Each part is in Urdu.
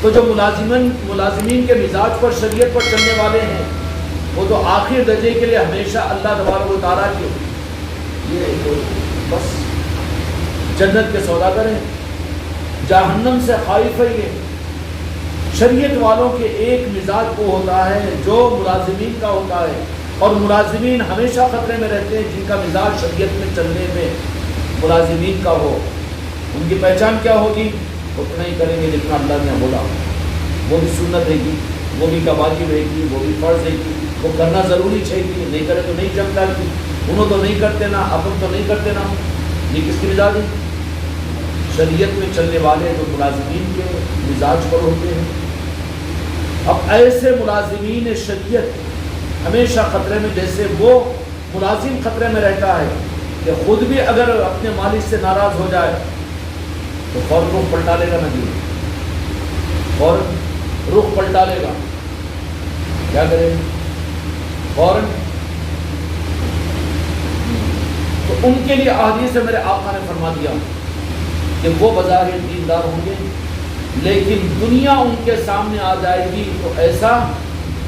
تو جو ملازمین کے مزاج پر شریعت پر چلنے والے ہیں وہ تو آخر درجے کے لیے ہمیشہ اللہ تبارک و تعالیٰ کے یہ بس جنت کے سوداگر ہیں، جہنم سے خائف ہے۔ یہ شریعت والوں کے ایک مزاج وہ ہوتا ہے جو ملازمین کا ہوتا ہے، اور ملازمین ہمیشہ خطرے میں رہتے ہیں جن کا مزاج شریعت میں چلنے میں ملازمین کا ہو۔ ان کی پہچان کیا ہوگی؟ اتنا ہی کریں گے جتنا اللہ نے بولا، وہ بھی سنت ہے گی، وہ بھی واجب ہے گی، وہ بھی فرض ہے گی، وہ کرنا ضروری چاہیے، نہیں کرے تو نہیں جمتا کی، انہوں تو نہیں کرتے نا، اپن تو نہیں کرتے نا۔ یہ کس کی مزاج ہے؟ شریعت میں چلنے والے جو ملازمین کے مزاج پر ہوتے ہیں۔ اب ایسے ملازمین شریعت ہمیشہ خطرے میں، جیسے وہ ملازم خطرے میں رہتا ہے کہ خود بھی اگر اپنے مالک سے ناراض ہو جائے تو فوراً رخ پلٹا لے گا، ندی فوراً رخ پلٹا لے گا، کیا کرے فوراً۔ تو ان کے لیے احادیث سے میرے آقا نے فرما دیا کہ وہ بظاہر دیندار ہوں گے لیکن دنیا ان کے سامنے آ جائے گی تو ایسا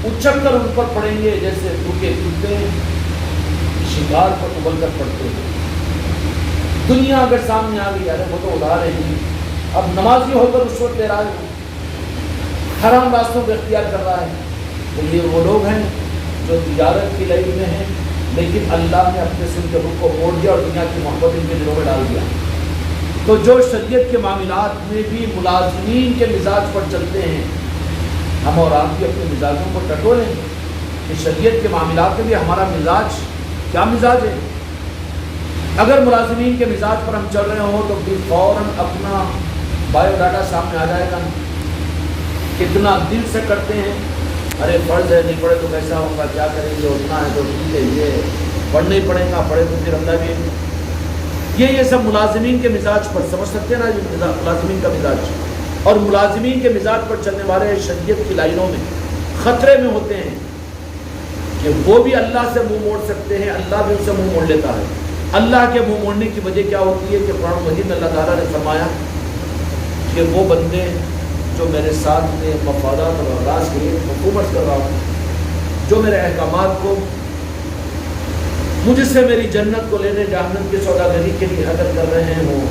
اچک کر ان پر پڑیں گے جیسے بھوکے کتے شکار پر ابل کر پڑتے ہیں۔ دنیا اگر سامنے آ گئی، یار وہ تو ادھار ہے جی، اب نمازی ہو کر رشوت لے رہا ہے، حرام راستوں کو اختیار کر رہا ہے، تو یہ وہ لوگ ہیں جو تجارت کی لائن میں ہیں لیکن اللہ نے اپنے سن کے رخ کو موڑ دیا اور دنیا کی محبت ان کے دلوں میں ڈال دیا۔ تو جو شریعت کے معاملات میں بھی ملازمین کے مزاج پر چلتے ہیں، ہم اور آپ بھی اپنے مزاجوں کو ٹٹولیں کہ شریعت کے معاملات میں بھی ہمارا مزاج کیا مزاج ہے۔ اگر ملازمین کے مزاج پر ہم چل رہے ہوں تو پھر فوراً اپنا بایو ڈاٹا سامنے آ جائے گا، کتنا دل سے کرتے ہیں، ارے فرض ہے نہیں پڑھے تو کیسا ہوگا، کیا کریں گے، اتنا ہے تو ٹھیک ہے، یہ پڑھنا ہی پڑے گا، پڑھے تو پھر اللہ بھی۔ یہ سب ملازمین کے مزاج پر سمجھ سکتے ہیں نا، یہ ملازمین کا مزاج، اور ملازمین کے مزاج پر چلنے والے شریعت کی لائنوں میں خطرے میں ہوتے ہیں کہ وہ بھی اللہ سے منہ موڑ سکتے ہیں، اللہ بھی ان سے منہ موڑ لیتا ہے۔ اللہ کے منہ موڑنے کی وجہ کیا ہوتی ہے کہ قرآن مجید میں اللہ تعالیٰ نے فرمایا کہ وہ بندے جو میرے ساتھ میں مفادات اور اغراض کے لیے حکومت کر رہا ہوں، جو میرے احکامات کو مجھ سے میری جنت کو لینے جہنم کی سوداگری کے لیے حاضر کر رہے ہوں،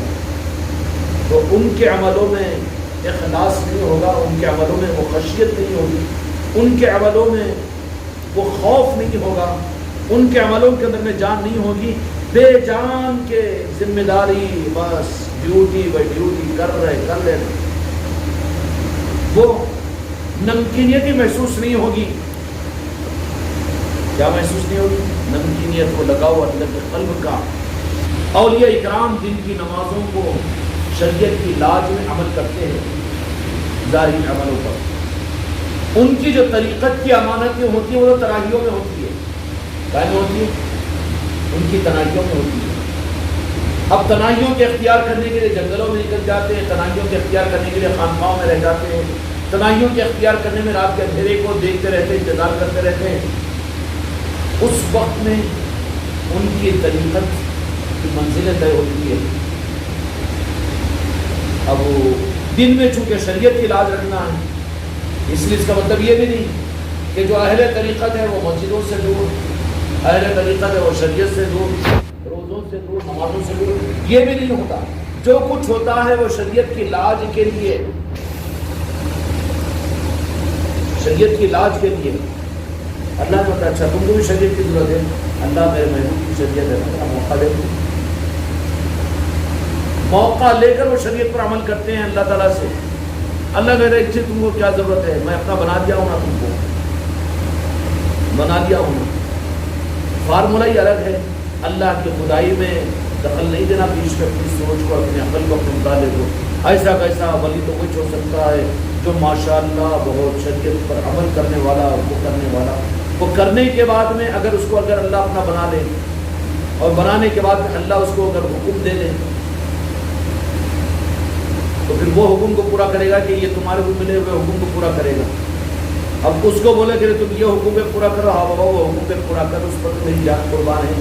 تو ان کے عملوں میں اخلاص نہیں ہوگا، ان کے عملوں میں وہ خشیت نہیں ہوگی، ان کے عملوں میں وہ خوف نہیں ہوگا، ان کے عملوں کے اندر میں جان نہیں ہوگی، بے جان کے ذمہ داری بس ڈیوٹی بائی ڈیوٹی کر رہے، وہ نمکینیت ہی محسوس نہیں ہوگی۔ کیا محسوس نہیں ہوگی؟ نمکینیت کو لگاؤ اندر کے قلب کا۔ اولیاء اکرام دن کی نمازوں کو شریعت کی لاج میں عمل کرتے ہیں، ظاہری عملوں پر۔ ان کی جو طریقت کی امانتیں ہوتی ہیں وہ تراہیوں میں ہوتی ہے، کیا میں ہوتی ہے؟ ان کی تنہائیوں میں ہوتی ہے۔ اب تنہائیوں کے اختیار کرنے کے لیے جنگلوں میں نکل جاتے ہیں، تنہائیوں کے اختیار کرنے کے لیے خانقاہوں میں رہ جاتے ہیں، تنہائیوں کے اختیار کرنے میں رات کے اندھیرے کو دیکھتے رہتے ہیں، انتظار کرتے رہتے ہیں۔ اس وقت میں ان کی طریقت کی منزلیں طے ہوتی ہے۔ اب دن میں چونکہ شریعت کی لاج رکھنا ہے، اس لیے اس کا مطلب یہ بھی نہیں کہ جو اہل طریقت ہے وہ مسجدوں سے دور، اہل طریقت ہے وہ شریعت سے دور، روزوں سے دور، نمازوں سے دور، یہ بھی نہیں ہوتا۔ جو کچھ ہوتا ہے وہ شریعت کی لاج کے لیے، شریعت کی لاج کے لیے۔ اللہ نے بتایا اچھا تم کو بھی شریعت کی ضرورت ہے، اللہ میرے محبوب کی شریعت ہے، میرا موقع دے دو۔ موقع لے کر وہ شریعت پر عمل کرتے ہیں اللہ تعالیٰ سے۔ اللہ کہہ رہے اچھے تم کو کیا ضرورت ہے، میں اپنا بنا دیا ہوں نا، تم کو بنا دیا ہوں۔ فارمولہ ہی الگ ہے، اللہ کی خدائی میں دخل نہیں دینا، بیچ میں اپنی سوچ کو اپنے عقل کو اپنے مطالعے کو۔ ایسا کیسا ولی تو کچھ ہو سکتا ہے جو ماشاءاللہ بہت شریعت پر عمل کرنے والا، وہ کرنے والا، وہ کرنے کے بعد میں اگر اس کو اگر اللہ اپنا بنا لے اور بنانے کے بعد میں اللہ اس کو اگر حکم دے دے تو پھر وہ حکم کو پورا کرے گا کہ یہ تمہارے کو ملے ہوئے حکم کو پورا کرے گا۔ اب اس کو بولے کہ تم یہ حکم پہ پورا کرو، ہاں بابا وہ حکم پہ پورا کرو، اس پر میری جان قربان ہے،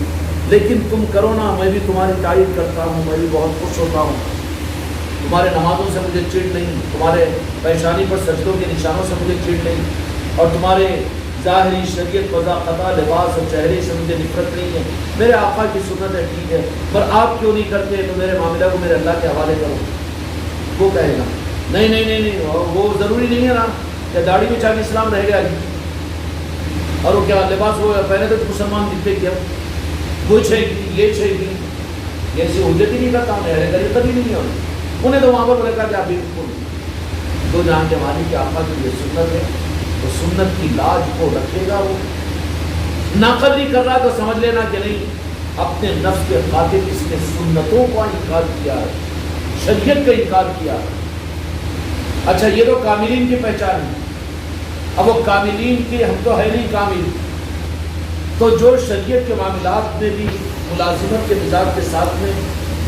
لیکن تم کرو نا، میں بھی تمہاری تائید کرتا ہوں، میں بھی بہت خوش ہوتا ہوں۔ تمہارے نمازوں سے مجھے چڑ نہیں، تمہارے پیشانی پر سجدوں کے نشانوں سے مجھے چڑ نہیں، اور تمہارے ظاہری شریعت قضا لباس اور چہرے سے مجھے نفرت نہیں ہے۔ میرے آقا کی سنت ہے ٹھیک ہے، پر آپ کیوں نہیں کرتے؟ تو میرے معاملہ کو میرے اللہ کے حوالے کرو۔ وہ کہے گا نہیں نہیں نہیں نہیں، وہ ضروری نہیں ہے نا کہ داڑھی میں چاہے اسلام رہ گیا، اور وہ کیا لباس وہ پہنے تو مسلمان دکھتے کیا، وہ چاہیے یہ چاہیے، یہ ایسی حجت ہی نہیں کرتا ہوں، کبھی نہیں ہے انہیں تو وہاں پر بولے کہا کہ آپ بالکل دو جہاں کے مالک کے آقا کی یہ سنت ہے، تو سنت کی لاج کو رکھے گا۔ وہ ناقدری کر رہا تو سمجھ لینا کہ نہیں، اپنے نفس کے قاتل اس نے سنتوں کا انکار کیا ہے، شریعت کا انکار کیا ہے۔ اچھا یہ تو کاملین کی پہچان ہے۔ اب وہ کاملین کی، ہم تو ہے نہیں کامل، تو جو شریعت کے معاملات میں بھی ملازمت کے مزاج کے ساتھ میں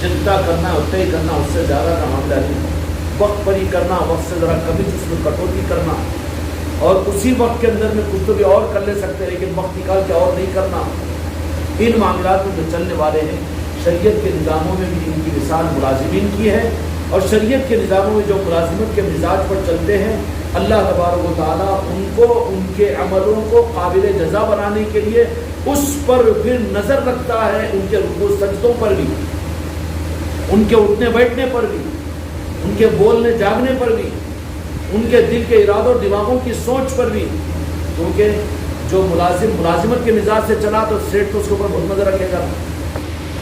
جتنا کرنا ہے طے کرنا، اس سے زیادہ کا معاملہ نہیں، وقت پر ہی کرنا، وقت سے ذرا کبھی اس میں کٹوتی کرنا، اور اسی وقت کے اندر میں کچھ تو بھی اور کر لے سکتے ہیں لیکن وقت نکال کے اور نہیں کرنا۔ ان معاملات میں جو چلنے والے ہیں، شریعت کے نظاموں میں بھی ان کی مثال ملازمین کی ہے، اور شریعت کے نظاموں میں جو ملازمت کے مزاج پر چلتے ہیں، اللہ تبارک و تعالیٰ ان کو ان کے عملوں کو قابل جزا بنانے کے لیے اس پر پھر نظر رکھتا ہے، ان کے رکوع سجدوں پر بھی، ان کے اٹھنے بیٹھنے پر بھی، ان کے بولنے جاگنے پر بھی، ان کے دل کے ارادوں اور دماغوں کی سوچ پر بھی، کیونکہ جو ملازمت کے مزاج سے چلا تو سیٹ تو اس کے اوپر بہت نظر رکھے گا۔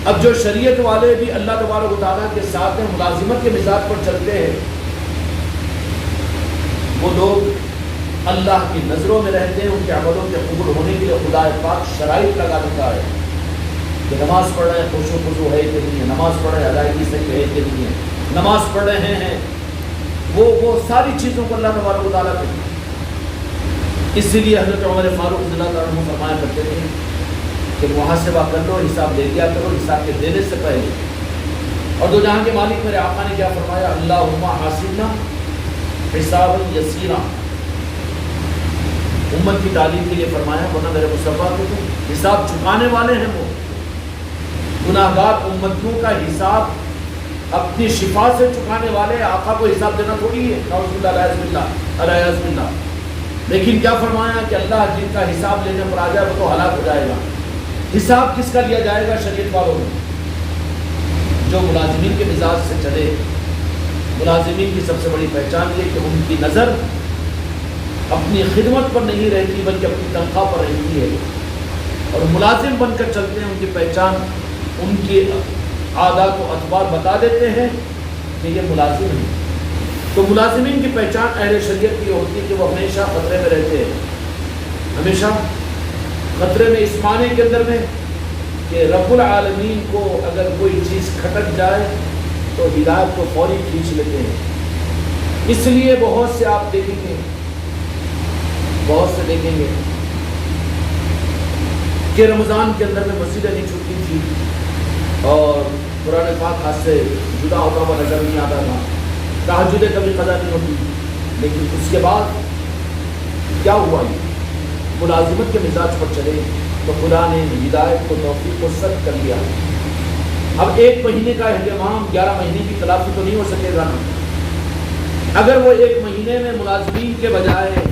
اب جو شریعت والے بھی اللہ تبارک و تعالیٰ کے ساتھ میں ملازمت کے مزاج پر چلتے ہیں، وہ لوگ اللہ کی نظروں میں رہتے ہیں، ان کے عملوں کے قبول ہونے کے لیے خدا پاک شرائط لگا دیتا ہے کہ نماز پڑھ رہے ہیں خوش و خضوع ہے کہ نہیں ہے، نماز پڑھ رہے ہیں ادائیگی صحیح ہے کہ نہیں ہے، نماز پڑھ رہے ہیں وہ ساری چیزوں کو اللہ تبارک و تعالیٰ کرتے ہیں۔ اسی لیے حضرت عمر فاروق رضی اللہ تعالیٰ عنہ فرمایا کرتے تھے کہ محاسبہ کر لو، حساب لے لیا کرو حساب کے دینے سے پہلے۔ اور دو جہاں کے مالک میرے آقا نے کیا فرمایا، اللہم حاسبنا حسابا یسیرا، امت کی تعلیم کے لیے فرمایا، ورنہ میرے مصطفیٰ کو تو حساب چکانے والے ہیں، وہ گناہگار امتیوں کا حساب اپنی شفا سے چکانے والے، آقا کو حساب دینا تھوڑی ہے، نعوذ باللہ علیہ باللہ۔ لیکن کیا فرمایا کہ اللہ جن کا حساب لینے پر آ جائے وہ تو ہلاک ہو جائے گا۔ حساب کس کا لیا جائے گا؟ شریعت والوں میں، جو ملازمین کے مزاج سے چلے۔ ملازمین کی سب سے بڑی پہچان یہ کہ ان کی نظر اپنی خدمت پر نہیں رہتی بلکہ اپنی تنخواہ پر رہتی ہے، اور ملازم بن کر چلتے ہیں، ان کی پہچان ان کی عادات و اطوار بتا دیتے ہیں کہ یہ ملازم ہیں۔ تو ملازمین کی پہچان اہل شریعت کی ہوتی ہے کہ وہ ہمیشہ خطرے میں رہتے ہیں، ہمیشہ خطرے میں، اس معنی کے اندر میں کہ رب العالمین کو اگر کوئی چیز کھٹک جائے تو ہدایت کو فوری کھینچ لیتے ہیں۔ اس لیے بہت سے آپ دیکھیں گے کہ رمضان کے اندر میں مسجدیں نہیں چھوٹی تھی اور قرآن پاک ہاتھ سے جدا ہوتا ہوا نظر نہیں آتا تھا، تہجدیں کبھی قضا نہیں ہوتی، لیکن اس کے بعد کیا ہوا؟ یہ ملازمت کے مزاج پر چلے تو خدا نے ہدایت کو توفیق کو سد کر لیا۔ اب ایک مہینے کا اہتمام 11 مہینے کی تلافی تو نہیں ہو سکے گا نا۔ اگر وہ ایک مہینے میں ملازمین کے بجائے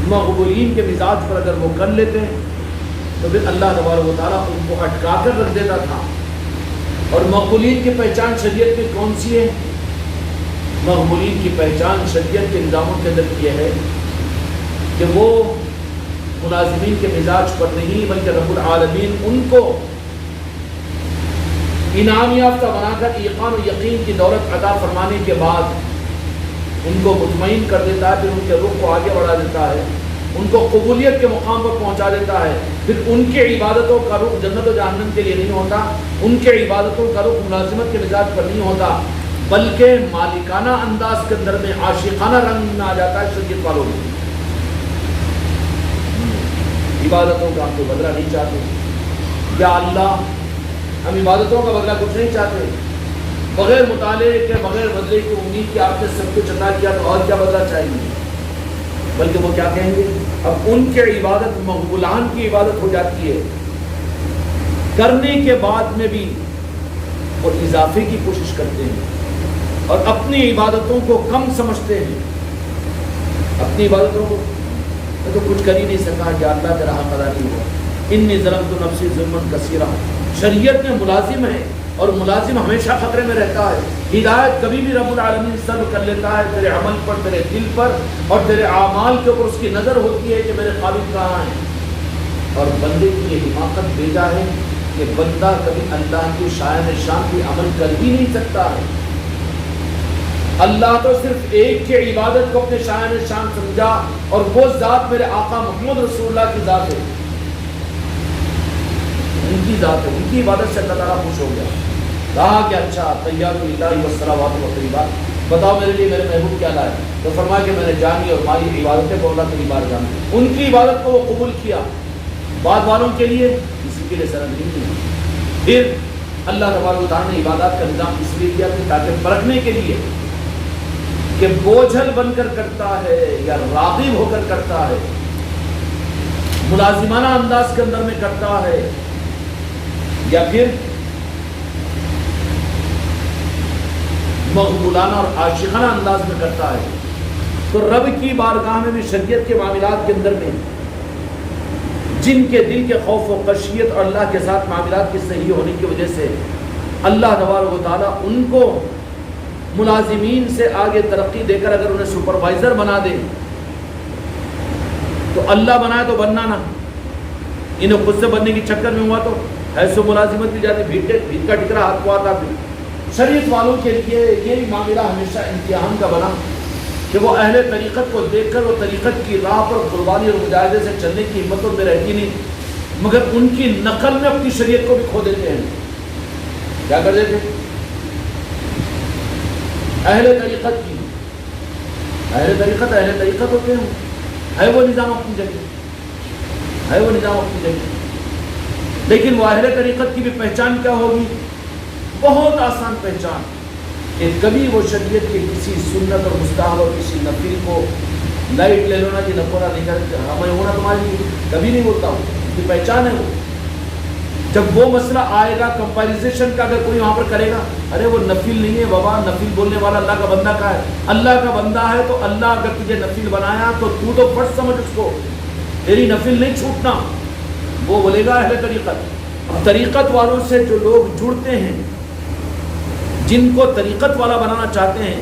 مقبولین کے مزاج پر اگر وہ کر لیتے تو پھر اللہ تبارک و تعالیٰ ان کو اٹکا کر رکھ دیتا تھا۔ اور مقبولین کی پہچان شریعت میں کون سی ہے؟ مقبولین کی پہچان شریعت کے نظاموں کے اندر یہ ہے کہ وہ ملازمین کے مزاج پر نہیں بلکہ رب العالمین ان کو انعام یافتہ بنا کر ایقان و یقین کی دولت عطا فرمانے کے بعد ان کو مطمئن کر دیتا ہے، پھر ان کے رخ کو آگے بڑھا دیتا ہے، ان کو قبولیت کے مقام پر پہنچا دیتا ہے۔ پھر ان کے عبادتوں کا رخ جنت و جہنم کے لیے نہیں ہوتا، ان کے عبادتوں کا رخ ملازمت کے مزاج پر نہیں ہوتا، بلکہ مالکانہ انداز کے اندر میں عاشقانہ رنگ میں آ جاتا ہے شریعت والوں میں۔ عبادتوں کا ہم کو بدلہ نہیں چاہتے، یا اللہ ہم عبادتوں کا بدلہ کچھ نہیں چاہتے، بغیر مطالعے کے بغیر بدلے کی امید کہ آپ نے سب کچھ عطا کیا تو اور کیا بدلہ چاہیے، بلکہ وہ کیا کہیں گے؟ اب ان کے عبادت مقبولان کی عبادت ہو جاتی ہے، کرنے کے بعد میں بھی وہ اضافے کی کوشش کرتے ہیں اور اپنی عبادتوں کو کم سمجھتے ہیں. اپنی عبادتوں کو میں تو کچھ کر ہی نہیں سکا کہ اللہ کا راہ ادا نہیں ہوا. انی ظلمت نفسی ظلما کثیرا. شریعت میں ملازم ہے اور ملازم ہمیشہ خطرے میں رہتا ہے. ہدایت کبھی بھی رب العالمین سلب کر لیتا ہے تیرے عمل پر، تیرے دل پر اور تیرے اعمال کے اوپر. اس کی نظر ہوتی ہے کہ میرے قابل کہاں ہیں. اور بندے کی یہ حماقت بھیجا ہے کہ بندہ کبھی اللہ کی شان کی عمل کر ہی نہیں سکتا ہے. اللہ تو صرف ایک کی عبادت کو اپنے شان سمجھا اور وہ ذات میرے آقا محمد رسول اللہ کی ذات ہے. ان کی ذات ہے، ان کی عبادت سے اللہ تعالیٰ خوش ہو گیا. کہا کہ اچھا تیار للہ والصلوات والطیبات، بتاؤ میرے لیے میرے محبوب کیا لائے؟ تو فرمایا کہ میں نے جانی اور مالی عبادتیں کو اللہ کی بار جانی. ان کی عبادت کو وہ قبول کیا. بعد والوں کے لیے کسی کے لیے سرد نہیں کیا. پھر اللہ تبارک و تعالیٰ نے عبادات کا نظام اس لیے کیا کہ تاکہ پرکھنے کے لیے کہ بوجھل بن کر کرتا ہے یا راغب ہو کر کرتا ہے، ملازمانہ انداز کے اندر میں کرتا ہے یا پھر مغبولانہ اور عاشقانہ انداز میں کرتا ہے. تو رب کی بارگاہ میں بھی شریعت کے معاملات کے اندر میں جن کے دل کے خوف و خشیت اور اللہ کے ساتھ معاملات کی صحیح ہونے کی وجہ سے اللہ تبارک و تعالیٰ ان کو ملازمین سے آگے ترقی دے کر اگر انہیں سپروائزر بنا دے تو اللہ بنائے تو بننا نہ، انہیں خود سے بننے کی چکر میں ہوا تو ایسے ملازمت بھی جاتی، بھیک کا ٹکرا ہاتھ کو آتا. پھر شریعت والوں کے لیے یہ معاملہ ہمیشہ امتحان کا بنا کہ وہ اہل طریقت کو دیکھ کر وہ طریقت کی راہ پر قربانی اور مجاہدے سے چلنے کی ہمت میں رہتی نہیں، مگر ان کی نقل میں اپنی شریعت کو بھی کھو دیتے ہیں. کیا کر دیتے؟ اہل طریقت ہوتے ہیں، ہے وہ نظام اپنی جگہ، لیکن وہ اہل طریقت کی بھی پہچان کیا ہوگی؟ بہت آسان پہچان کہ کبھی وہ شریعت کے کسی سنت اور مستحب اور کسی نفل کو لائٹ لے لو نا کہ نفورا نہیں کرتے، ہمیں ہونا تمہاری کبھی نہیں ہوتا. اس کی پہچان ہے وہ. جب وہ مسئلہ آئے گا کمپیریزیشن کا، اگر کوئی وہاں پر کرے گا ارے وہ نفل نہیں ہے بابا، نفل بولنے والا اللہ کا بندہ کا ہے. اللہ کا بندہ ہے تو اللہ اگر تجھے نفل بنایا تو فرض سمجھ اس کو، تیری نفل نہیں چھوٹنا. وہ بولے گا اہل طریقت. طریقت والوں سے جو لوگ جڑتے ہیں، جن کو طریقت والا بنانا چاہتے ہیں،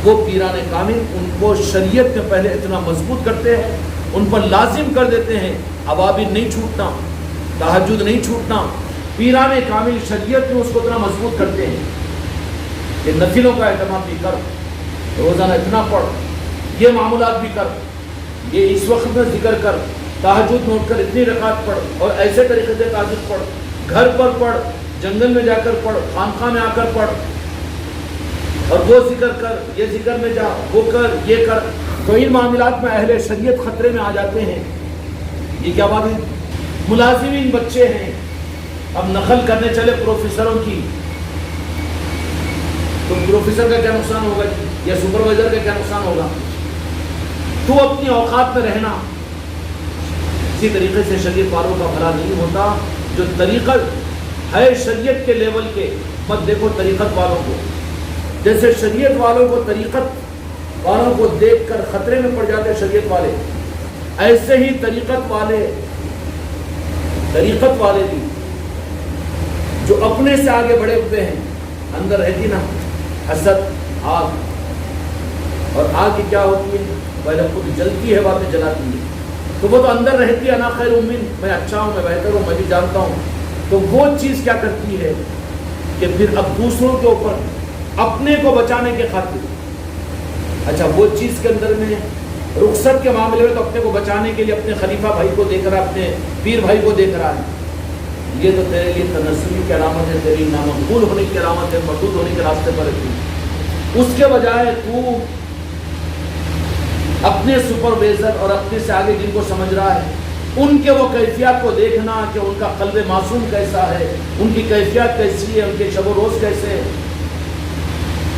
وہ پیران کامل ان کو شریعت میں پہلے اتنا مضبوط کرتے ہیں، ان پر لازم کر دیتے ہیں اوابر نہیں چھوٹنا، تہجد نہیں چھوٹنا. پیران کامل شریعت میں اس کو اتنا مضبوط کرتے ہیں کہ نفلوں کا اہتمام بھی کر، روزانہ اتنا پڑھ، یہ معمولات بھی کر، یہ اس وقت میں ذکر کر، تہجد نوٹ کر اتنی رکعت پڑھ، اور ایسے طریقے سے تہجد پڑھ، گھر پر پڑھ، جنگل میں جا کر پڑھ، خانقاہ میں آ کر پڑھ، اور وہ ذکر کر، یہ ذکر میں جا، وہ کر، یہ کر. تو ان معاملات میں اہل شریعت خطرے میں آ جاتے ہیں. یہ کیا بات ہے؟ ملازمین بچے ہیں، اب نقل کرنے چلے پروفیسروں کی، تو پروفیسر کا کیا نقصان ہوگا یا سپروائزر کا کیا نقصان ہوگا؟ تو اپنی اوقات میں رہنا. اسی طریقے سے شریعت والوں کا بھلا نہیں ہوتا. جو طریقت ہے شریعت کے لیول کے، مت دیکھو طریقت والوں کو. جیسے شریعت والوں کو طریقت والوں کو دیکھ کر خطرے میں پڑ جاتے شریعت والے، ایسے ہی طریقت والے بھی جو اپنے سے آگے بڑھے ہوئے ہیں، اندر رہتی نا حسد، آگ. اور آگ کی کیا ہوتی ہے؟ پہلے خود جلتی ہے، بعد میں جلاتی ہے. تو وہ تو اندر رہتی ہے، انا خیر من، میں اچھا ہوں، میں بہتر ہوں، میں بھی جانتا ہوں. تو وہ چیز کیا کرتی ہے کہ پھر اب دوسروں کے اوپر اپنے کو بچانے کے خاطر، اچھا وہ چیز کے اندر میں رخصت کے معاملے میں تو اپنے کو بچانے کے لیے اپنے خلیفہ بھائی کو دیکھ رہا ہے، اپنے پیر بھائی کو دیکھ رہا ہے. یہ تو تیرے لیے تنزلی کی علامت ہے، تیری نامقبول ہونے کی علامت ہے، مردود ہونے کے راستے پر رکھی. اس کے بجائے تو اپنے سپروائزر اور اپنے سے آگے جن کو سمجھ رہا ہے ان کے وہ کیفیات کو دیکھنا کہ ان کا قلب معصوم کیسا ہے، ان کی کیفیت کیسی ہے، ان کے شب و روز کیسے ہیں،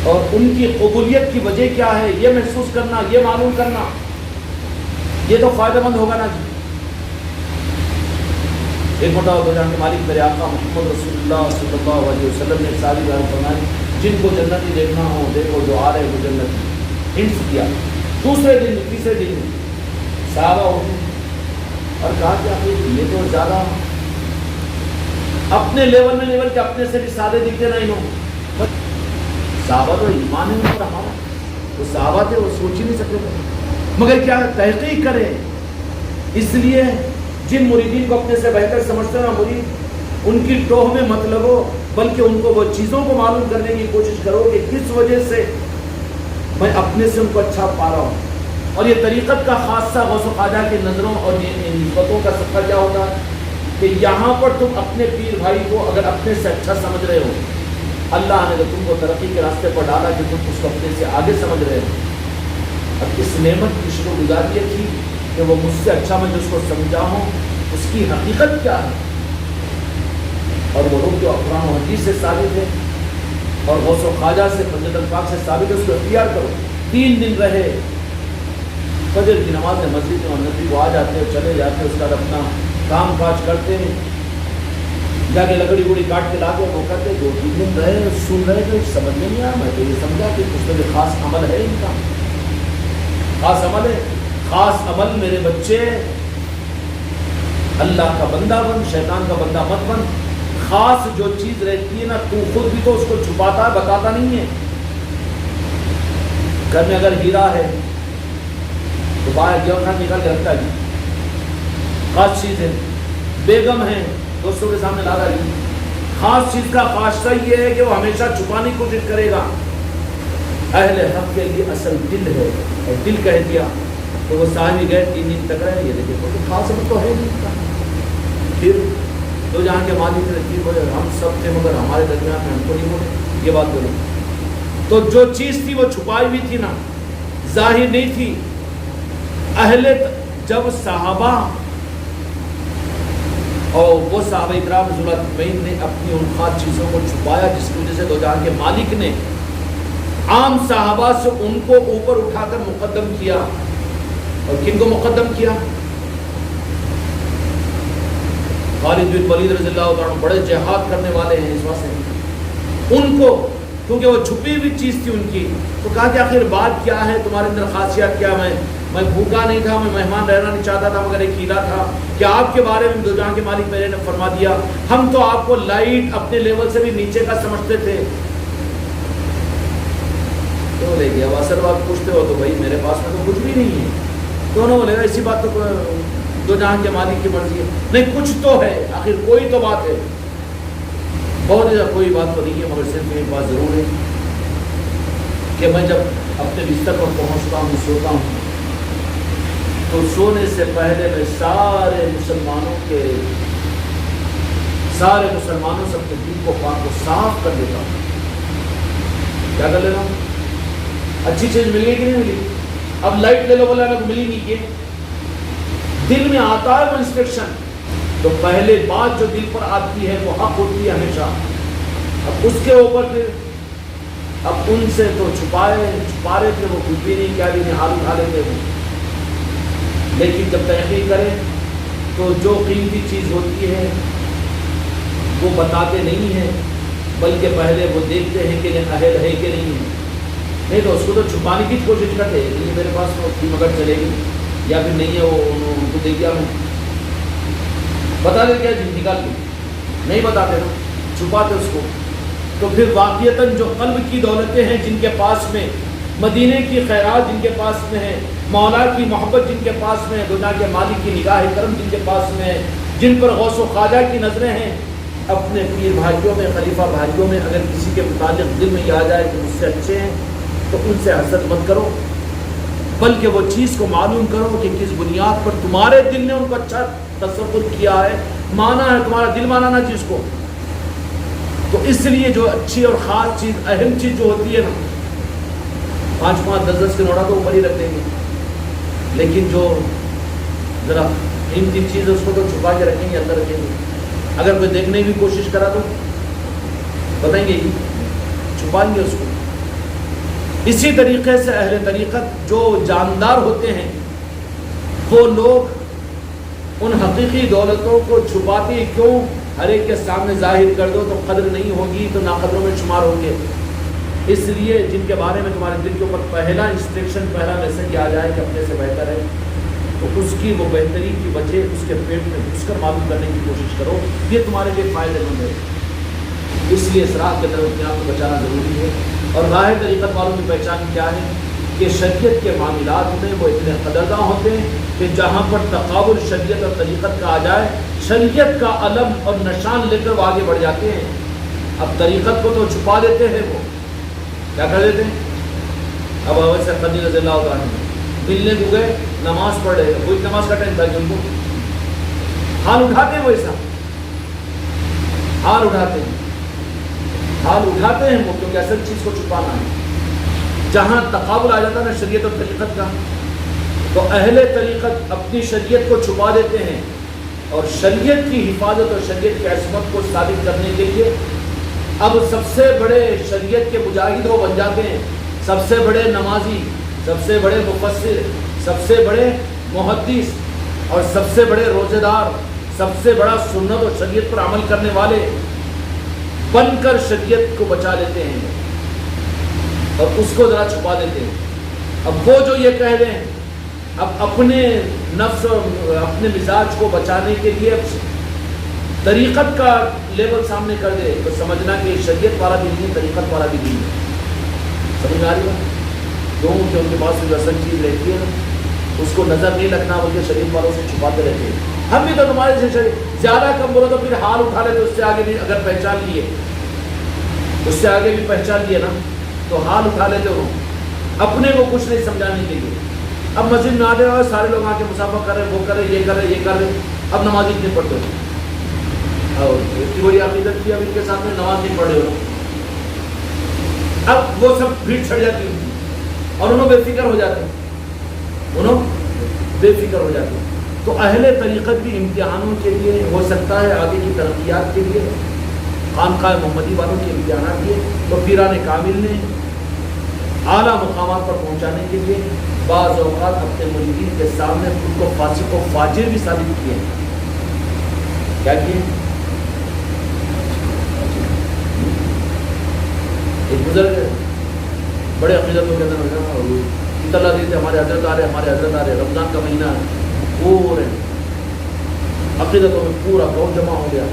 اور ان کی قبولیت کی وجہ کیا ہے، یہ محسوس کرنا، یہ معلوم کرنا. یہ تو فائدہ مند ہوگا نا جی. ایک مرتبہ جہاں کے مالک میرے آقا محمد رسول اللہ صلی اللہ علیہ وسلم نے ساری بات فرمائی جن کو جنتی دیکھنا ہو دیکھو جو آ رہے وہ جنت ہنٹس کیا. دوسرے دن تیسرے دن صحابہ اٹھے اور کہا کہ آپ یہ تو زیادہ اپنے لیول میں لیول کے اپنے سے بھی سادے دکھتے نہ انہوں. صحابہ تو ایمان ہے ان پر ہمارا, وہ صحابہ تھے وہ سوچ ہی نہیں سکتے تھے, مگر کیا تحقیق کرے. اس لیے جن مریدین کو اپنے سے بہتر سمجھتے نا مرید ان کی ٹوہ میں مت لگو, بلکہ ان کو وہ چیزوں کو معلوم کرنے کی کوشش کرو کہ کس وجہ سے میں اپنے سے ان کو اچھا پا رہا ہوں. اور یہ طریقت کا خاصہ غوث و خواجہ کی نظروں اور نسبتوں کا صدقہ کیا ہوتا ہے کہ یہاں پر تم اپنے پیر بھائی کو اگر اپنے سے اچھا سمجھ رہے ہو, اللہ نے تو تم کو ترقی کے راستے پر ڈالا کہ تم اس کو اپنے سے آگے سمجھ رہے ہو. اب اس نعمت کی شکر گزاری یہ تھی کہ وہ مجھ سے اچھا میں جس کو سمجھا ہوں اس کی حقیقت کیا ہے, اور وہ لوگ جو قرآن و حدیث سے ثابت ہے اور غوث و خواجہ سے فضل الفاق سے ثابت ہے اس کو اختیار کرو. 3 دن رہے, فجر کی نماز میں مسجد میں نبی کو آ جاتے اور چلے جاتے, اس کا اپنا کام کاج کرتے, جا کے لکڑی گڑی کاٹ کے لاتے وہ کرتے. 2-3 دن رہے سن رہے تو سمجھ میں نہیں آیا. میں تو یہ سمجھا کہ کچھ تو خاص عمل ہے ان کا, خاص عمل ہے. خاص عمل میرے بچے اللہ کا بندہ بن, شیطان کا بندہ مت بن. خاص جو چیز رہتی ہے نا تو خود بھی تو اس کو چھپاتا ہے, بتاتا نہیں ہے. گھر میں اگر ہیرا ہے تو باہر گیہوں کھان نکال کے رکھتا ہے, خاص چیز ہے. بیگم ہے دوستوں کے سامنے لا رہی, خاص چیز کا خاصہ یہ ہے کہ وہ ہمیشہ چھپانے کی کوشش کرے گا. اہل حق کے لیے اصل دل ہے, اور دل کہہ دیا تو وہ صاحب گئے 3 دن تک رہے. یہ دیکھیں تو خاص عمل تو ہے نہیں. پھر تو جہاں کے مالک نے تھی بولے ہم سب تھے مگر ہمارے درمیان میں ہم کو نہیں بولے, یہ بات بولے. تو جو چیز تھی وہ چھپائی ہوئی تھی نا, ظاہر نہیں تھی. اہل جب صحابہ اور وہ صحابہ اکرام رضی اللہ عنہم نے اپنی ان خاص چیزوں کو چھپایا جس کی وجہ سے دو جہاں کے مالک نے عام صحابہ سے ان کو اوپر اٹھا کر مقدم کیا. اور کن کو مقدم کیا؟ خالد بن ولید رضی اللہ عنہ بڑے جہاد کرنے والے ہیں, اس واسطے ان کو, کیونکہ وہ چھپی ہوئی چیز تھی ان کی, تو کہا کہ آخر بات کیا ہے تمہارے اندر, خاصیت کیا؟ میں بھوکا نہیں تھا, میں مہمان رہنا نہیں چاہتا تھا, مگر ایک ہیلا تھا کہ آپ کے بارے میں دو جہاں کے مالک میرے نے فرما دیا ہم تو آپ کو لائٹ اپنے لیول سے بھی نیچے کا سمجھتے تھے. تو لے گیا اصل بات پوچھتے ہو تو بھائی میرے پاس میں تو کچھ بھی نہیں ہے. دونوں بولے گا اسی بات تو دو جہاں کے مالک کی مرضی ہے, نہیں کچھ تو ہے, آخر کوئی تو بات ہے. بہت کوئی بات تو نہیں ہے, مگر صرف ایک بات ضرور ہے کہ میں جب اپنے بستر پر پہنچتا ہوں سوتا ہوں تو سونے سے پہلے میں سارے مسلمانوں سے اپنے دل کو پاک کو صاف کر دیتا ہوں. کیا کر لیتا ہوں؟ اچھی چیز ملی کہ نہیں ملی؟ اب لائٹ لے لو, بولا میں ملی نہیں, کیے دل میں آتا ہے وہ انسٹرکشن, تو پہلے بات جو دل پر آتی ہے وہ حق ہوتی ہے ہمیشہ. اب اس کے اوپر پھر اب ان سے تو چھپا رہے تھے وہ کچھ بھی نہیں, کیا بھی نہیں, حال اٹھا لیتے وہ. لیکن جب تحقیق کریں تو جو قیمتی چیز ہوتی ہے وہ بتاتے نہیں ہیں, بلکہ پہلے وہ دیکھتے ہیں کہ اہل ہے کہ نہیں ہے. نہیں تو اس کو تو چھپانے کی کوشش کرتے ہیں, نہیں میرے پاس وہ تھی مگر چلے گی, یا پھر نہیں ہے وہ ان کو دے دیا, میں بتا دے کیا چیز نکال کے, نہیں بتاتے نا, چھپاتے اس کو. تو پھر واقعتاً جو قلب کی دولتیں ہیں جن کے پاس میں, مدینے کی خیرات جن کے پاس میں ہے, مولا کی محبت جن کے پاس میں ہے, دنیا کے مالک کی نگاہ کرم جن کے پاس میں ہے, جن پر غوث و خواجہ کی نظریں ہیں, اپنے پیر بھائیوں میں, خلیفہ بھائیوں میں اگر کسی کے متعلق دل میں یہ آ جائے کہ مجھ سے اچھے ہیں تو ان سے حسد مت کرو, بلکہ وہ چیز کو معلوم کرو کہ کس بنیاد پر تمہارے دل نے ان کو اچھا تصور کیا ہے, مانا ہے, تمہارا دل مانا نا چیز کو. تو اس لیے جو اچھی اور خاص چیز, اہم چیز جو ہوتی ہے نا, 5-5 10 کے نوٹا تو اوپر ہی رکھ دیں گے, لیکن جو ذرا قیمتی چیز ہے اس کو تو چھپا کے رکھیں گے, اندر رکھیں گے. اگر کوئی دیکھنے کی کوشش کرا تو بتائیں گے چھپائیں گے اس کو. اسی طریقے سے اہل طریقت جو جاندار ہوتے ہیں وہ لوگ ان حقیقی دولتوں کو چھپاتے کیوں؟ ہر ایک کے سامنے ظاہر کر دو تو قدر نہیں ہوگی تو ناقدروں میں شمار ہوں گے۔ اس لیے جن کے بارے میں تمہارے دل کے اوپر پہلا انسٹرکشن، پہلا میسج آ جائے کہ اپنے سے بہتر ہے، تو اس کی وہ بہتری کی وجہ اس کے پیٹ میں گھس کر معلوم کرنے کی کوشش کرو، یہ تمہارے لیے فائدہ مند ہے۔ اس لیے اسراف کی طرف اپنے آپ کو بچانا ضروری ہے۔ اور راہ طریقت والوں کی پہچان کیا ہے کہ شریعت کے معاملات میں وہ اتنے قدرداں ہوتے ہیں کہ جہاں پر تقابل شریعت اور طریقت کا آ جائے، شریعت کا علم اور نشان لے کر وہ آگے بڑھ جاتے ہیں۔ اب طریقت کو تو چھپا دیتے ہیں، وہ کیا کر دیتے ہیں؟ اب ویسے قدی رضی اللہ عنہ ملنے کو گئے، نماز پڑھ رہے ہیں، کوئی نماز کا ٹائم تھا کہ ان کو حال اٹھاتے ہیں، وہ ایسا حال اٹھاتے ہیں، حال اٹھاتے ہیں وہ، کیونکہ اصل چیز کو چھپانا ہے۔ جہاں تقابل آ جاتا ہے نا شریعت اور طریقت کا، تو اہل طریقت اپنی شریعت کو چھپا دیتے ہیں، اور شریعت کی حفاظت اور شریعت کی عصمت کو ثابت کرنے کے لیے اب سب سے بڑے شریعت کے مجاہد وہ بن جاتے ہیں، سب سے بڑے نمازی، سب سے بڑے مفسر، سب سے بڑے محدث، اور سب سے بڑے روزے دار، سب سے بڑا سنت اور شریعت پر عمل کرنے والے بن کر شریعت کو بچا لیتے ہیں اور اس کو ذرا چھپا دیتے ہیں۔ اب وہ جو یہ کہہ رہے ہیں، اب اپنے نفس اور اپنے مزاج کو بچانے کے لیے طریقت کا لیبل سامنے کر دے تو سمجھنا کہ شریعت والا بھی نہیں، طریقت والا بھی نہیں ہے۔ سمجھ میں آ رہی ہے؟ کیوں کہ ان کے پاس جو اصل چیز رہتی ہے نا، اس کو نظر نہیں رکھنا، بلکہ شریعت والوں سے چھپاتے رہتے ہیں۔ ہم بھی تو تمہارے سے زیادہ کم بولو تو پھر حال اٹھا لے، تو اس سے آگے بھی اگر پہچان لیے، اس سے آگے بھی پہچان لیے نا، تو حال اٹھا لیتے ہو اپنے کو کچھ نہیں سمجھانے کے لیے۔ اب مسجد میں آتے ہو، سارے لوگ آ کے مسافہ کر رہے، وہ کر رہے، یہ کر رہے، یہ کر رہے، اب نماز اتنے پڑھتے ہو، اور اتنی بڑی عقیدت کی، اب ان کے ساتھ میں نماز نہیں پڑھے ہو، اب وہ سب بھیڑ چڑھ جاتی ہے اور انہوں بے فکر ہو جاتے ہیں، انہوں بے فکر ہو جاتے ہیں۔ تو اہل طریقت بھی امتحانوں کے لیے ہو سکتا ہے، آگے کی ترقیات کے لیے، خانقاہ محمدی والوں کے امتحانات کیے، تو پیران کامل نے اعلیٰ مقامات پر پہنچانے کے لیے بعض اوقات اپنے مریدین کے سامنے خود کو فاسق و فاجر بھی ثابت کیے۔ کیا کیے؟ ایک بزرگ بڑے عقیدتوں کے اندر اطلاع دیتے، ہمارے حضرت آ رہے، ہمارے حضرت آ رہے، رمضان کا مہینہ ہے، پورے عقیدتوں میں پورا گاؤں جمع ہو گیا۔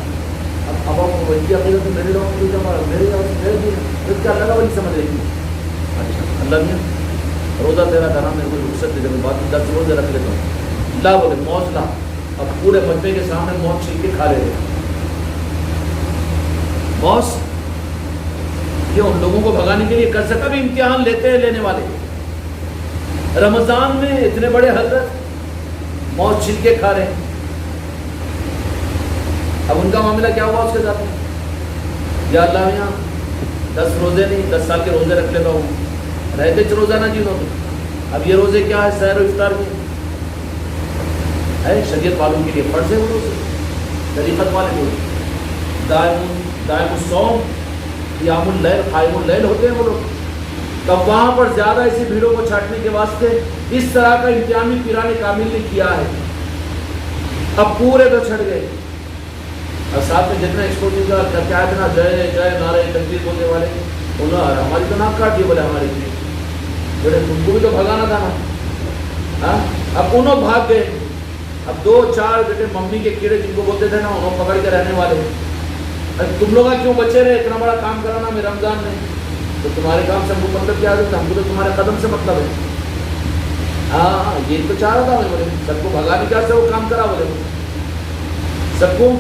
اب آپ کو کی عقیدت میں میرے گاؤں کیوں جمع، میرے کیا لگا وہی سمجھ رہی تھی۔ اچھا اللہ نے روزہ تیرا کرا، میرے کو رخصت دے دے، باقی 10 روزے رکھ لیتا ہوں۔ اللہ بولے موت لا، اب پورے مجمع کے سامنے موت چھین کے کھا لے رہے موت۔ یہ ان لوگوں کو بھگانے کے لیے کر سکا بھی امتحان لیتے ہیں لینے والے۔ رمضان میں اتنے بڑے حضرت موت چھین کے کھا رہے ہیں۔ اب ان کا معاملہ کیا ہوا اس کے ساتھ؟ یا اللہ یہاں 10 روزے نہیں، 10 سال کے روزے رکھ لیتا ہوں، رہتے روزہ نہ جیتو۔ اب یہ روزے کیا ہے؟ سحر و افطار کے ہے، شریعت والوں کے لیے فرض ہے وہ روزے، طریقت والے لوگ دائم الصوم قیام اللیل قائم اللیل ہوتے ہیں وہ لوگ۔ تب وہاں پر زیادہ ایسی بھیڑوں کو چھانٹنے کے واسطے اس طرح کا امتحان بھی پیران کامل نے کیا ہے۔ اب پورے تو چھٹ گئے، اور ساتھ میں جتنا ایکسپورٹ کیا ہے نا، جے جے نعرے تکبیر بولنے والے، انہوں ہماری تو ناک کاٹ دیے، بولے ہماری بولے تم کو بھی تو بھگانا تھا نا۔ اب انہوں بھاگ گئے، اب 2-4 بیٹے ممی کے کیڑے جن کو بولتے تھے نا، انہوں پکڑ کے رہنے والے، تم لوگ کیوں بچے رہے، اتنا بڑا کام کرانا میں رمضان میں، تو تمہارے کام سے ہم کو مطلب کیا ہے؟ ہم کو تو تمہارے قدم سے مطلب ہے۔ ہاں یہ تو چاہ رہا تھا میں، بولے سب کو بھگانے کا سے وہ کام کرا، بولے سب کو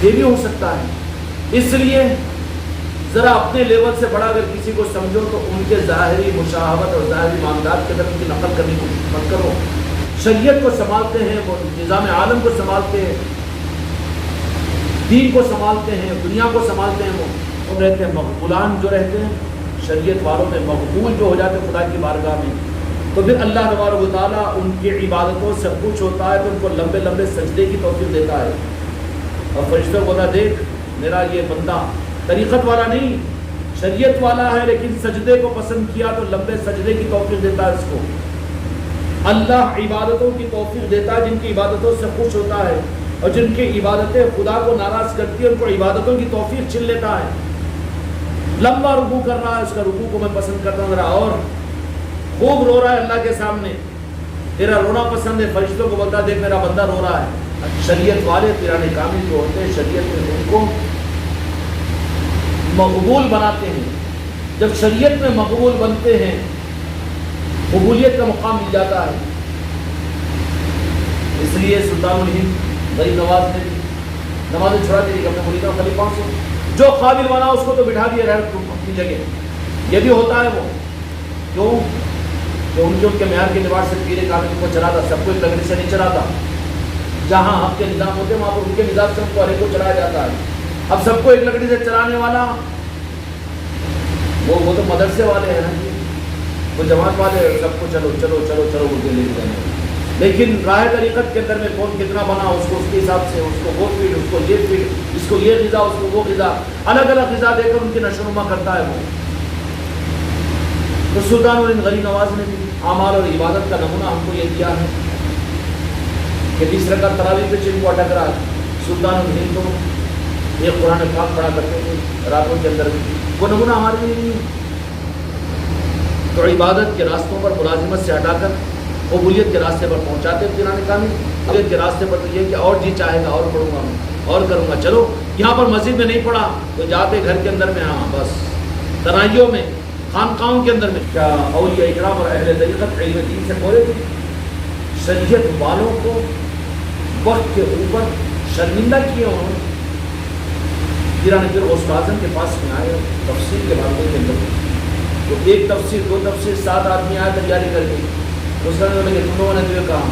یہ بھی ہو سکتا ہے۔ اس لیے ذرا اپنے لیول سے بڑا اگر کسی کو سمجھو تو ان کے ظاہری مشاہبت اور ظاہری معاملات کے اندر ان کی نقل کرنے کی مت کرو۔ شریعت کو سنبھالتے ہیں، وہ نظام عالم کو سنبھالتے ہیں، دین کو سنبھالتے ہیں، دنیا کو سنبھالتے ہیں، وہ رہتے ہیں مقبولان جو رہتے ہیں شریعت والوں میں، مقبول جو ہو جاتے ہیں خدا کی بارگاہ میں، تو پھر اللہ تبارک و تعالیٰ ان کی عبادتوں سے کچھ ہوتا ہے تو ان کو لمبے لمبے سجدے کی توفیق دیتا ہے، اور فرشتوں کو بولا دیکھ میرا یہ بندہ طریقت والا نہیں شریعت والا ہے، لیکن سجدے کو پسند کیا تو لمبے سجدے کی توفیق دیتا ہے اس کو۔ اللہ عبادتوں کی توفیق دیتا ہے جن کی عبادتوں سے خوش ہوتا ہے، اور جن کی عبادتیں خدا کو ناراض کرتی ہیں ان کو عبادتوں کی توفیق چھین لیتا ہے۔ لمبا رکوع کر رہا ہے، اس کا رکوع کو میں پسند کرتا ہوں ذرا، اور خوب رو رہا ہے اللہ کے سامنے، تیرا رونا پسند ہے، فرشتوں کو بولتا ہے دیکھ میرا بندہ رو رہا ہے۔ شریعت والے پیرانے کامل جو ہوتے ہیں شریعت میں ان کو مقبول بناتے ہیں۔ جب شریعت میں مقبول بنتے ہیں قبولیت کا مقام مل جاتا ہے۔ اس لیے سلطان الہند غریب نواز نے نمازیں چھڑا دی اپنے مریدوں خلیفہ سے، جو قابل بنا اس کو تو بٹھا دیا رہے اپنی جگہ۔ یہ بھی ہوتا ہے وہ کیوں کہ ان کے معیار کے اعتبار سے پیر کامل کو چلاتا، سب کو ایک لکڑی سے نہیں چلاتا۔ جہاں حق کے نظام ہوتے ہیں وہاں پر ان کے نظام سے ان کو ہر ایک کو چلایا جاتا ہے۔ اب سب کو ایک لکڑی سے چلانے والا وہ تو مدرسے والے ہیں نا جی، وہ جماعت والے سب کو چلو چلو چلو چلو بول کے لے کے جانے، لیکن راہ طریقت کے اندر میں کون کتنا بنا اس کو اس کے حساب سے، اس کو وہ فیڈ، اس کو یہ فیڈ، اس کو یہ غذا، اس کو وہ غذا، الگ الگ غذا دے کر ان کی نشو و نما کرتا ہے وہ۔ تو سلطان الہند غریب نواز نے بھی اعمال اور عبادت کا نمونہ ہم کو یہ دیا ہے کہ 20 رکعت تراویح پہ جن کو اٹک رہا ہے۔ سلطان الہند تو ایک قرآن پاک پڑھا کرتے تھے راتوں کے اندر بھی، وہ نمونہ ہمارے لیے نہیں ہے۔ تو عبادت کے راستوں پر ملازمت سے ہٹا کر قبولیت کے راستے پر پہنچاتے ہیں پیرانے کامل۔ قبولیت کے راستے پر تو یہ کہ اور جی چاہے گا اور پڑھوں گا میں اور کروں گا، چلو یہاں پر مسجد میں نہیں پڑھا تو جاتے گھر کے اندر میں، ہاں بس تنائیوں میں، خانقاہوں کے اندر میں۔ کیا اولیاء اکرام اور اہل طریقت علم دین سے کھولے تھے؟ شریعت والوں کو وقت کے اوپر شرمندہ کیے انہوں نے۔ پیرانے پیر غوث اعظم کے پاس میں آئے تفسیر کے بارے کے اندر، تو ایک تفسیر دو تفسیر 7 آدمی آئے تیاری کر کے، دوسرے نے لگے تم لوگوں نے تو یہ کہا،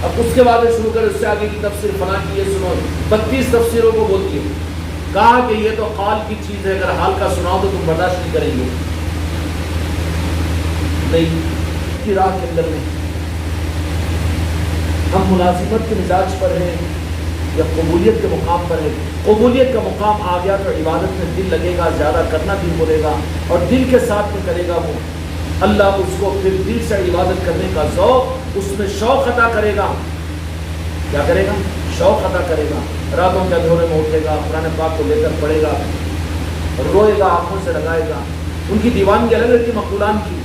اب اس کے بعد شروع کر اس سے آگے کی تفسیر فلاں کی یہ سنو، 32 تفسیروں کو بول دیے، کہا کہ یہ تو قال کی چیز ہے، اگر حال کا سناؤ تو تم برداشت نہیں کریں گے۔ نہیں کی راہ کے اندر میں ہم ملازمت کے مزاج پر ہیں یا قبولیت کے مقام پر ہے؟ قبولیت کا مقام آ گیا تو عبادت میں دل لگے گا، زیادہ کرنا دل بولے گا، اور دل کے ساتھ میں کرے گا وہ، اللہ اس کو پھر دل سے عبادت کرنے کا ذوق، اس میں شوق عطا کرے گا۔ کیا کرے گا؟ شوق عطا کرے گا۔ راتوں کے اندھیرے میں اٹھے گا، قرآن پاک کو لے کر پڑھے گا، روئے گا، آنکھوں سے لگائے گا۔ ان کی دیوانگی الگ رہتی مقبولان کی،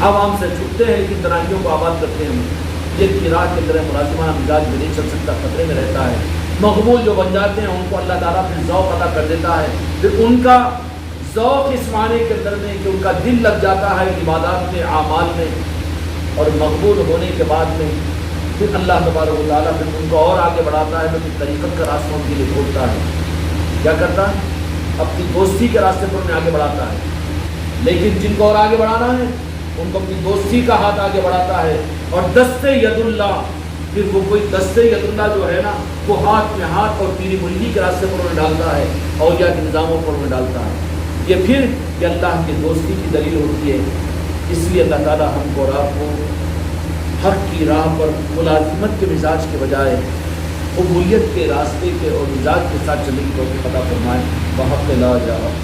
عوام سے چھپتے ہیں لیکن تنائیوں کو آباد کرتے ہیں۔ یہ کی راہ کے اندر ملازمانہ مزاج میں نہیں چل سکتا، خطرے میں رہتا ہے۔ مقبول جو بن جاتے ہیں ان کو اللہ تعالیٰ پھر ذوق عطا کر دیتا ہے، پھر ان کا ذوق اس معنی کے اندر میں کہ ان کا دل لگ جاتا ہے عبادات میں، اعمال میں، اور مقبول ہونے کے بعد میں پھر اللہ تبارک و تعالیٰ پھر ان کو اور آگے بڑھاتا ہے، پھر طریقت کا راستہ ان کے لیے کھولتا ہے۔ کیا کرتا ہے؟ اپنی دوستی کے راستے پر انہیں آگے بڑھاتا ہے۔ لیکن جن کو اور آگے بڑھانا ہے ان کو اپنی دوستی کا ہاتھ آگے بڑھاتا ہے، اور دست ید اللہ، پھر وہ کوئی دست ید اللہ جو ہے نا وہ ہاتھ میں ہاتھ اور پیری ملکی کے راستے پر انہیں ڈالتا ہے، اولیاء کے نظاموں پر انہیں ڈالتا ہے۔ یہ پھر کہ اللہ کی دوستی کی دلیل ہوتی ہے۔ اس لیے اللہ تعالیٰ ہم کو اور آپ کو حق کی راہ پر ملازمت کے مزاج کے بجائے قبولیت کے راستے کے اور مزاج کے ساتھ چلنے کی توفیق عطا فرمائے۔ بحق لا الہ